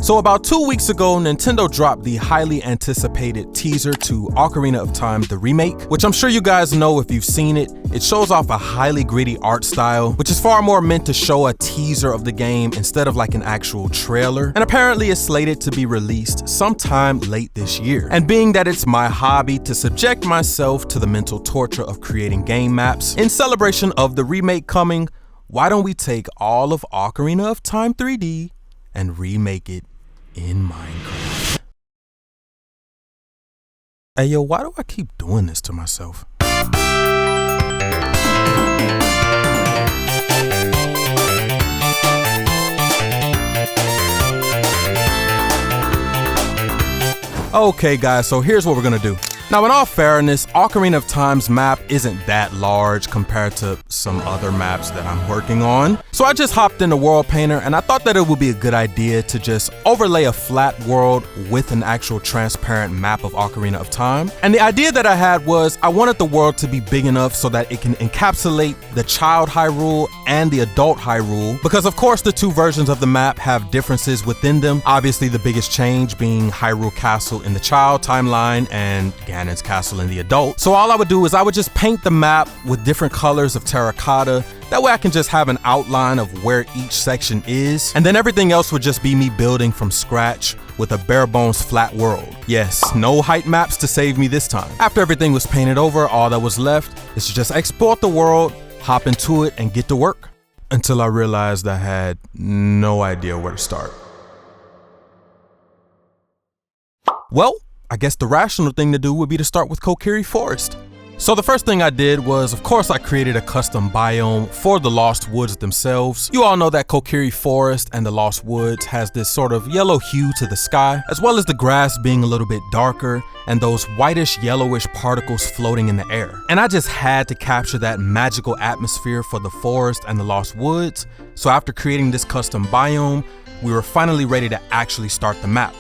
So about 2 weeks ago, Nintendo dropped the highly anticipated teaser to Ocarina of Time, the remake, which I'm sure you guys know if you've seen it. It shows off a highly gritty art style, which is far more meant to show a teaser of the game instead of like an actual trailer. And apparently it's slated to be released sometime late this year. And being that it's my hobby to subject myself to the mental torture of creating game maps in celebration of the remake coming, why don't we take all of Ocarina of Time 3D and remake it in Minecraft? Hey yo, why do I keep doing this to myself? Okay guys, so here's what we're gonna do. Now in all fairness, Ocarina of Time's map isn't that large compared to some other maps that I'm working on. So I just hopped into World Painter and I thought that it would be a good idea to just overlay a flat world with an actual transparent map of Ocarina of Time. And the idea that I had was I wanted the world to be big enough so that it can encapsulate the child Hyrule and the adult Hyrule, because of course the two versions of the map have differences within them. Obviously the biggest change being Hyrule Castle in the child timeline and Ganon's castle in the adult. So all I would do is I would just paint the map with different colors of terracotta. That way I can just have an outline of where each section is. And then everything else would just be me building from scratch with a bare bones flat world. Yes, no height maps to save me this time. After everything was painted over, all that was left is to just export the world, hop into it, and get to work. Until I realized I had no idea where to start. Well, I guess the rational thing to do would be to start with Kokiri Forest. So the first thing I did was, of course, I created a custom biome for the Lost Woods themselves. You all know that Kokiri Forest and the Lost Woods has this sort of yellow hue to the sky, as well as the grass being a little bit darker and those whitish yellowish particles floating in the air. And I just had to capture that magical atmosphere for the forest and the Lost Woods. So after creating this custom biome, we were finally ready to actually start the map.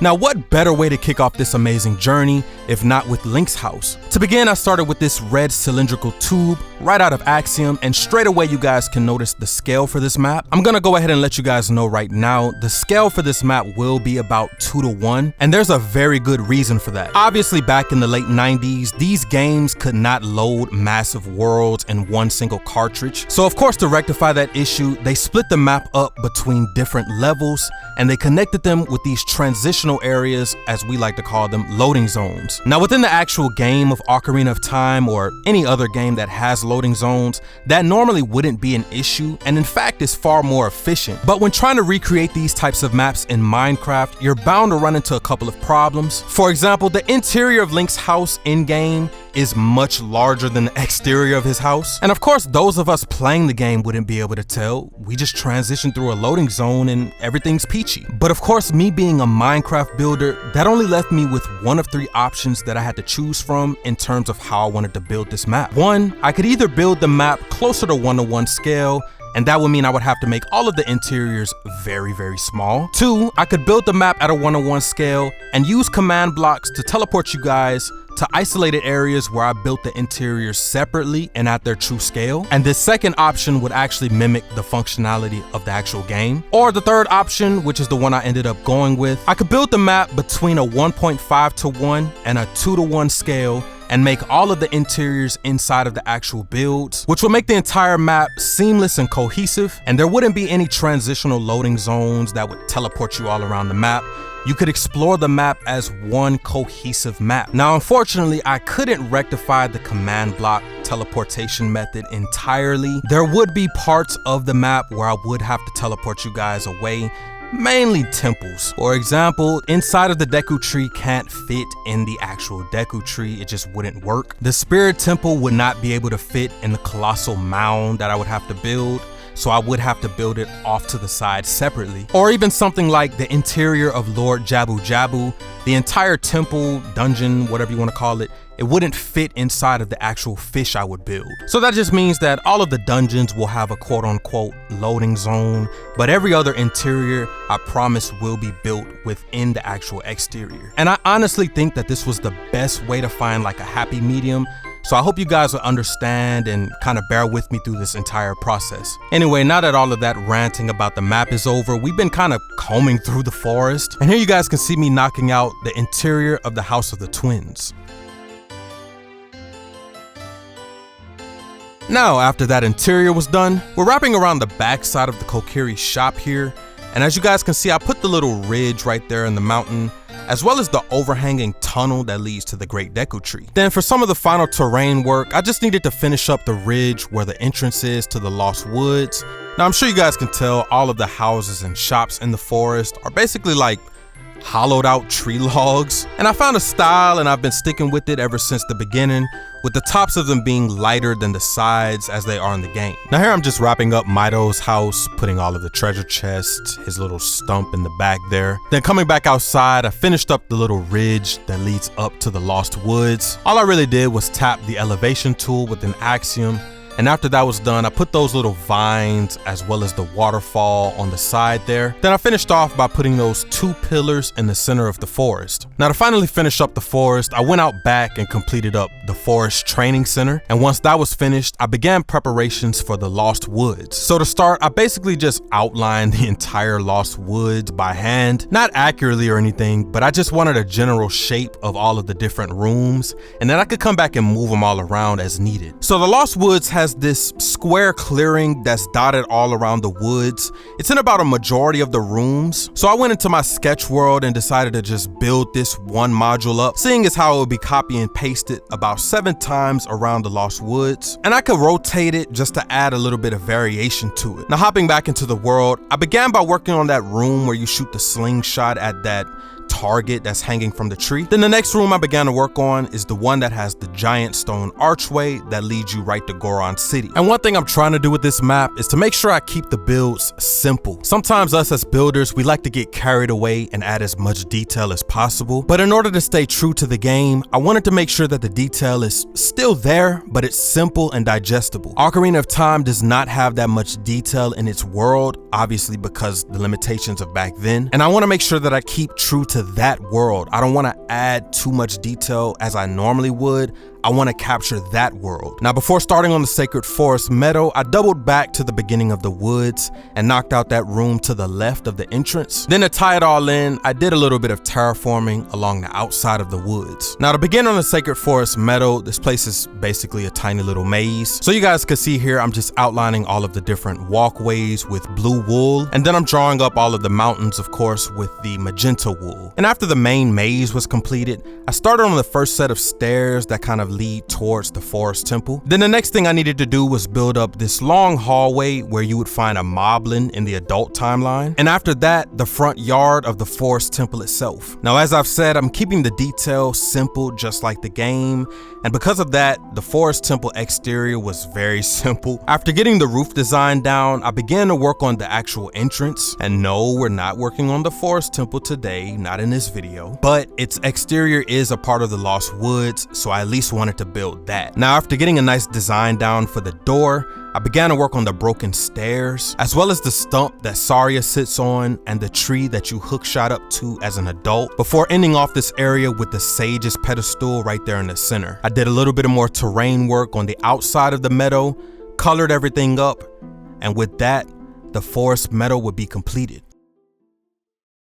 Now, what better way to kick off this amazing journey if not with Link's house? To begin, I started with this red cylindrical tube right out of Axiom, and straight away you guys can notice the scale for this map. I'm gonna go ahead and let you guys know right now, the scale for this map will be about 2:1, and there's a very good reason for that. Obviously, back in the late 90s, these games could not load massive worlds in one single cartridge. So of course, to rectify that issue, they split the map up between different levels, and they connected them with these transitional areas, as we like to call them, loading zones. Now within the actual game of Ocarina of Time, or any other game that has loading zones, that normally wouldn't be an issue, and in fact is far more efficient. But when trying to recreate these types of maps in Minecraft, you're bound to run into a couple of problems. For example, the interior of Link's house in-game is much larger than the exterior of his house. And of course, those of us playing the game wouldn't be able to tell. We just transition through a loading zone and everything's peachy. But of course, me being a Minecraft builder, that only left me with one of three options that I had to choose from in terms of how I wanted to build this map. One, I could either build the map closer to 1:1 scale, and that would mean I would have to make all of the interiors very, very small. Two, I could build the map at a 1:1 scale and use command blocks to teleport you guys to isolated areas where I built the interiors separately and at their true scale. And this second option would actually mimic the functionality of the actual game. Or the third option, which is the one I ended up going with, I could build the map between a 1.5:1 and a 2:1 scale and make all of the interiors inside of the actual builds, which will make the entire map seamless and cohesive, and there wouldn't be any transitional loading zones that would teleport you all around the map. You could explore the map as one cohesive map. Now, unfortunately, I couldn't rectify the command block teleportation method entirely. There would be parts of the map where I would have to teleport you guys away, mainly temples. For example, inside of the Deku Tree can't fit in the actual Deku Tree, it just wouldn't work. The Spirit Temple would not be able to fit in the colossal mound that I would have to build, so I would have to build it off to the side separately. Or even something like the interior of Lord Jabu Jabu, the entire temple, dungeon, whatever you want to call it, it wouldn't fit inside of the actual fish I would build. So that just means that all of the dungeons will have a quote unquote loading zone, but every other interior I promise will be built within the actual exterior. And I honestly think that this was the best way to find like a happy medium, So I hope you guys will understand and kind of bear with me through this entire process. Anyway, now that all of that ranting about the map is over, we've been kind of combing through the forest. And here you guys can see me knocking out the interior of the house of the twins. Now, after that interior was done, we're wrapping around the back side of the Kokiri shop here. And as you guys can see, I put the little ridge right there in the mountain, as well as the overhanging tunnel that leads to the Great Deku Tree. Then for some of the final terrain work, I just needed to finish up the ridge where the entrance is to the Lost Woods. Now I'm sure you guys can tell all of the houses and shops in the forest are basically like hollowed out tree logs. And I found a style and I've been sticking with it ever since the beginning, with the tops of them being lighter than the sides as they are in the game. Now here I'm just wrapping up Mido's house, putting all of the treasure chests, his little stump in the back there. Then coming back outside, I finished up the little ridge that leads up to the Lost Woods. All I really did was tap the elevation tool with an axiom. And after that was done, I put those little vines as well as the waterfall on the side there. Then I finished off by putting those 2 pillars in the center of the forest. Now to finally finish up the forest, I went out back and completed up the forest training center. And once that was finished, I began preparations for the Lost Woods. So to start, I basically just outlined the entire Lost Woods by hand. Not accurately or anything, but I just wanted a general shape of all of the different rooms. And then I could come back and move them all around as needed. So the Lost Woods has this square clearing that's dotted all around the woods. It's in about a majority of the rooms. So I went into my sketch world and decided to just build this one module up, seeing as how it would be copy and pasted about 7 times around the Lost Woods. And I could rotate it just to add a little bit of variation to it. Now hopping back into the world, I began by working on that room where you shoot the slingshot at that target that's hanging from the tree. Then the next room I began to work on is the one that has the giant stone archway that leads you right to Goron City. And one thing I'm trying to do with this map is to make sure I keep the builds simple. Sometimes us as builders, we like to get carried away and add as much detail as possible. But in order to stay true to the game, I wanted to make sure that the detail is still there, but it's simple and digestible. Ocarina of Time does not have that much detail in its world, obviously because the limitations of back then. And I want to make sure that I keep true to that world. I don't want to add too much detail as I normally would. I want to capture that world. Now before starting on the Sacred Forest meadow, I doubled back to the beginning of the woods and knocked out that room to the left of the entrance. Then to tie it all in, I did a little bit of terraforming along the outside of the woods. Now to begin on the Sacred Forest meadow, this place is basically a tiny little maze. So you guys can see here, I'm just outlining all of the different walkways with blue wool. And then I'm drawing up all of the mountains, of course, with the magenta wool. And after the main maze was completed, I started on the first set of stairs that kind of lead towards the forest temple. Then the next thing I needed to do was build up this long hallway where you would find a moblin in the adult timeline. And after that, the front yard of the forest temple itself. Now, as I've said, I'm keeping the detail simple, just like the game. And because of that, the forest temple exterior was very simple. After getting the roof design down, I began to work on the actual entrance. And no, we're not working on the forest temple today, not in this video, but its exterior is a part of the Lost Woods, so I at least wanted to build that. Now, after getting a nice design down for the door, I began to work on the broken stairs, as well as the stump that Saria sits on and the tree that you hookshot up to as an adult, before ending off this area with the sage's pedestal right there in the center. I did a little bit of more terrain work on the outside of the meadow, colored everything up, and with that, the forest meadow would be completed.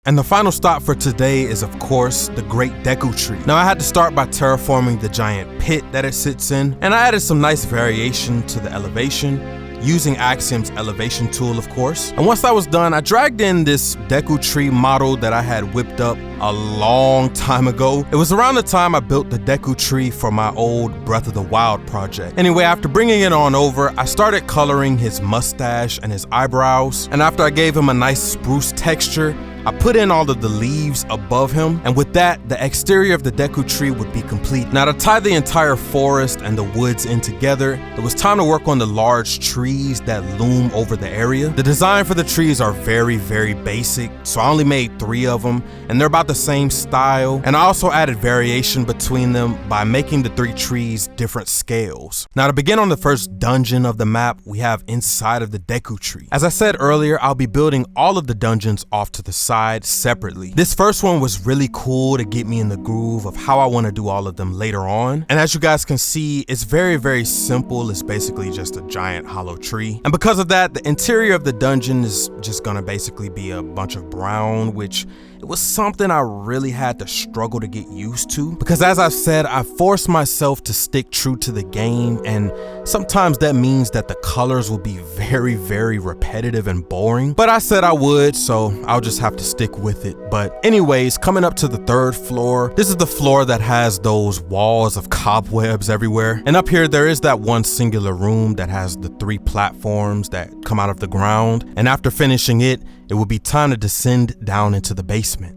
And the final stop for today is, of course, the Great Deku Tree. Now, I had to start by terraforming the giant pit that it sits in, and I added some nice variation to the elevation, using Axiom's elevation tool, of course. And once that was done, I dragged in this Deku Tree model that I had whipped up a long time ago. It was around the time I built the Deku Tree for my old Breath of the Wild project. Anyway, after bringing it on over, I started coloring his mustache and his eyebrows. And after I gave him a nice spruce texture, I put in all of the leaves above him, and with that, the exterior of the Deku Tree would be complete. Now, to tie the entire forest and the woods in together, it was time to work on the large trees that loom over the area. The design for the trees are very, very basic, so I only made 3 of them, and they're about the same style, and I also added variation between them by making the 3 trees different scales. Now, to begin on the first dungeon of the map, we have inside of the Deku Tree. As I said earlier, I'll be building all of the dungeons off to the side. side separately. This first one was really cool to get me in the groove of how I want to do all of them later on. And as you guys can see, it's very simple. It's basically just a giant hollow tree. And because of that, the interior of the dungeon is just gonna basically be a bunch of brown, which it was something I really had to struggle to get used to, because as I've said, I forced myself to stick true to the game, and sometimes that means that the colors will be very repetitive and boring, but I said I would, so I'll just have to stick with it. But anyways, coming up to the third floor, this is the floor that has those walls of cobwebs everywhere, and up here there is that one singular room that has the 3 platforms that come out of the ground, and after finishing it will be time to descend down into the basement.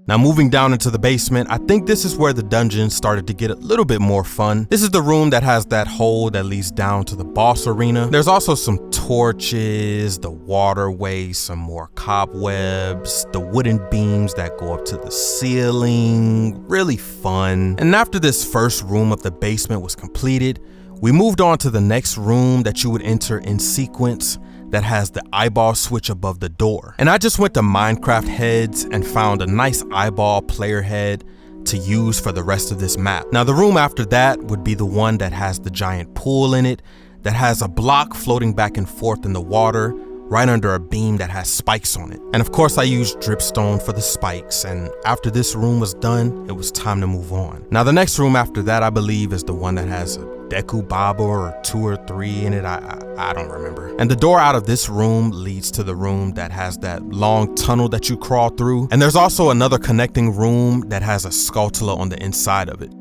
Now, moving down into the basement, I think this is where the dungeon started to get a little bit more fun. This is the room that has that hole that leads down to the boss arena. There's also some torches, the waterway, some more cobwebs, the wooden beams that go up to the ceiling. Really fun. And after this first room of the basement was completed, we moved on to the next room that you would enter in sequence, that has the eyeball switch above the door. And I just went to Minecraft heads and found a nice eyeball player head to use for the rest of this map. Now, the room after that would be the one that has the giant pool in it, that has a block floating back and forth in the water right under a beam that has spikes on it. And of course I used dripstone for the spikes, and after this room was done, it was time to move on. Now, the next room after that, I believe, is the one that has a Deku Baba or 2 or 3 in it. I don't remember. And the door out of this room leads to the room that has that long tunnel that you crawl through. And there's also another connecting room that has a Skulltula on the inside of it.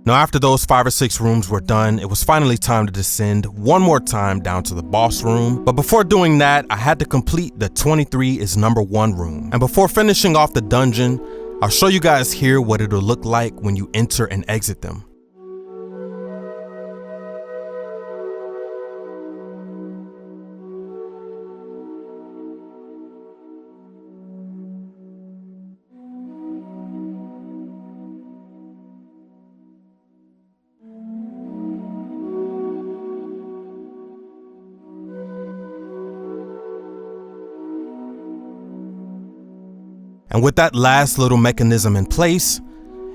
Now, after those 5 or 6 rooms were done, it was finally time to descend one more time down to the boss room. But before doing that, I had to complete the 23 is number 1 room. And before finishing off the dungeon, I'll show you guys here what it'll look like when you enter and exit them. And with that last little mechanism in place,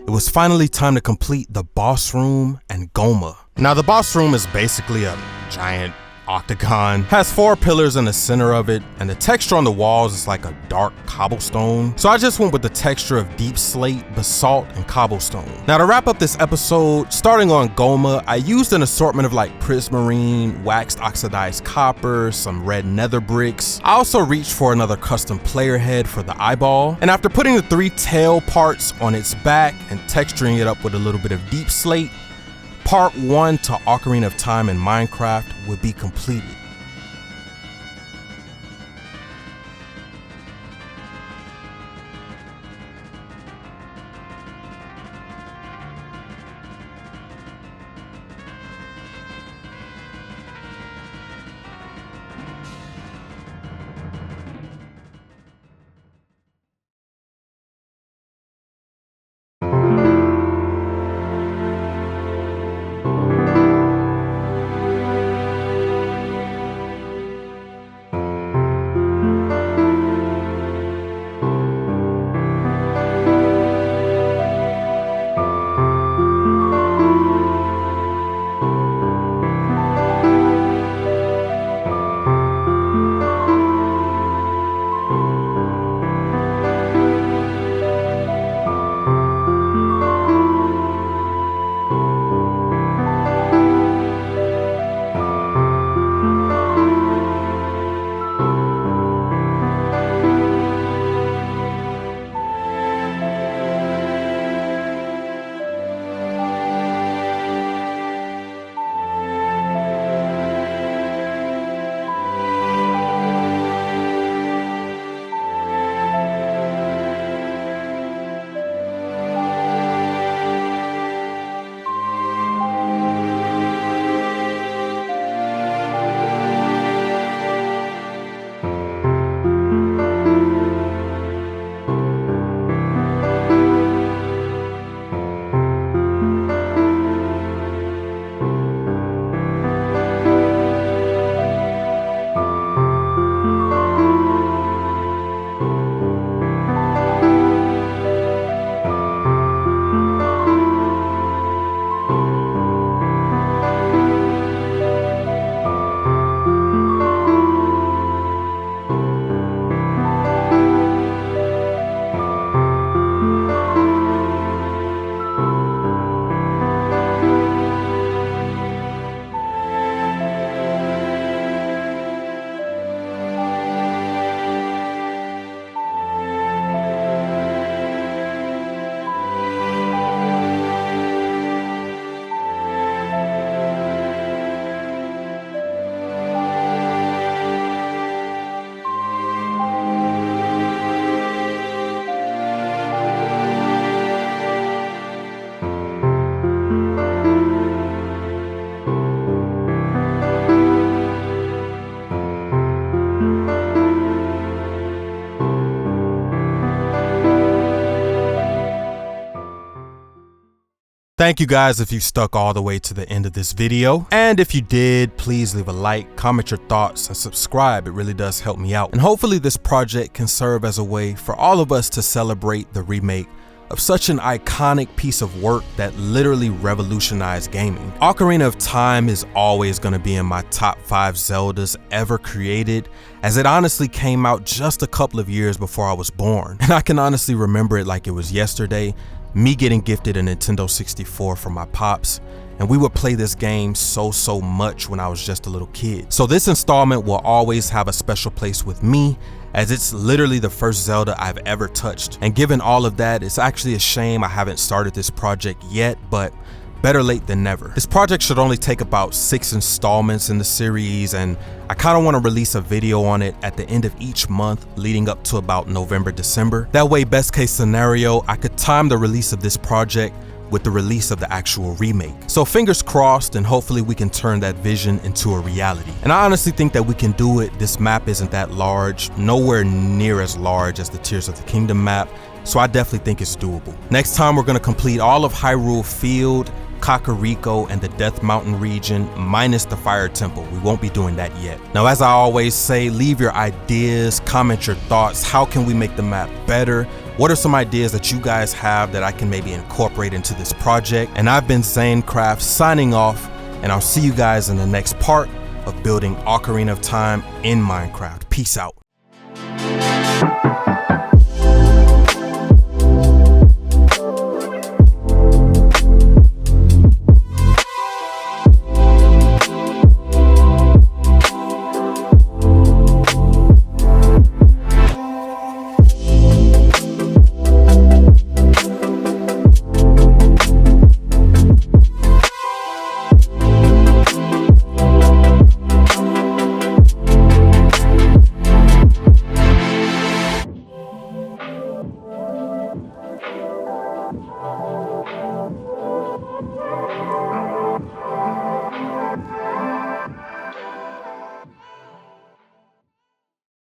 it was finally time to complete the boss room and Goma. Now, the boss room is basically a giant octagon, has 4 pillars in the center of it, and the texture on the walls is like a dark cobblestone. So I just went with the texture of deep slate, basalt, and cobblestone. Now, to wrap up this episode, starting on Goma, I used an assortment of like prismarine, waxed oxidized copper, some red nether bricks. I also reached for another custom player head for the eyeball, and after putting the 3 tail parts on its back and texturing it up with a little bit of deep slate, Part 1 to Ocarina of Time in Minecraft would be completed. Thank you guys if you stuck all the way to the end of this video. And if you did, please leave a like, comment your thoughts, and subscribe. It really does help me out. And hopefully this project can serve as a way for all of us to celebrate the remake of such an iconic piece of work that literally revolutionized gaming. Ocarina of Time is always going to be in my top 5 Zeldas ever created, as it honestly came out just a couple of years before I was born. And I can honestly remember it like it was yesterday, me getting gifted a Nintendo 64 from my pops, and we would play this game so much when I was just a little kid. So this installment will always have a special place with me, as it's literally the first Zelda I've ever touched. And given all of that, it's actually a shame I haven't started this project yet, but better late than never. This project should only take about 6 installments in the series, and I kind of want to release a video on it at the end of each month leading up to about November, December. That way, best case scenario, I could time the release of this project with the release of the actual remake. So fingers crossed, and hopefully we can turn that vision into a reality. And I honestly think that we can do it. This map isn't that large, nowhere near as large as the Tears of the Kingdom map, so I definitely think it's doable. Next time we're going to complete all of Hyrule Field, Kakariko, and the Death Mountain region, minus the Fire Temple. We won't be doing that yet. Now, as I always say, leave your ideas, comment your thoughts. How can we make the map better? What are some ideas that you guys have that I can maybe incorporate into this project? And I've been ZaneCraft signing off, and I'll see you guys in the next part of building Ocarina of Time in Minecraft. Peace out.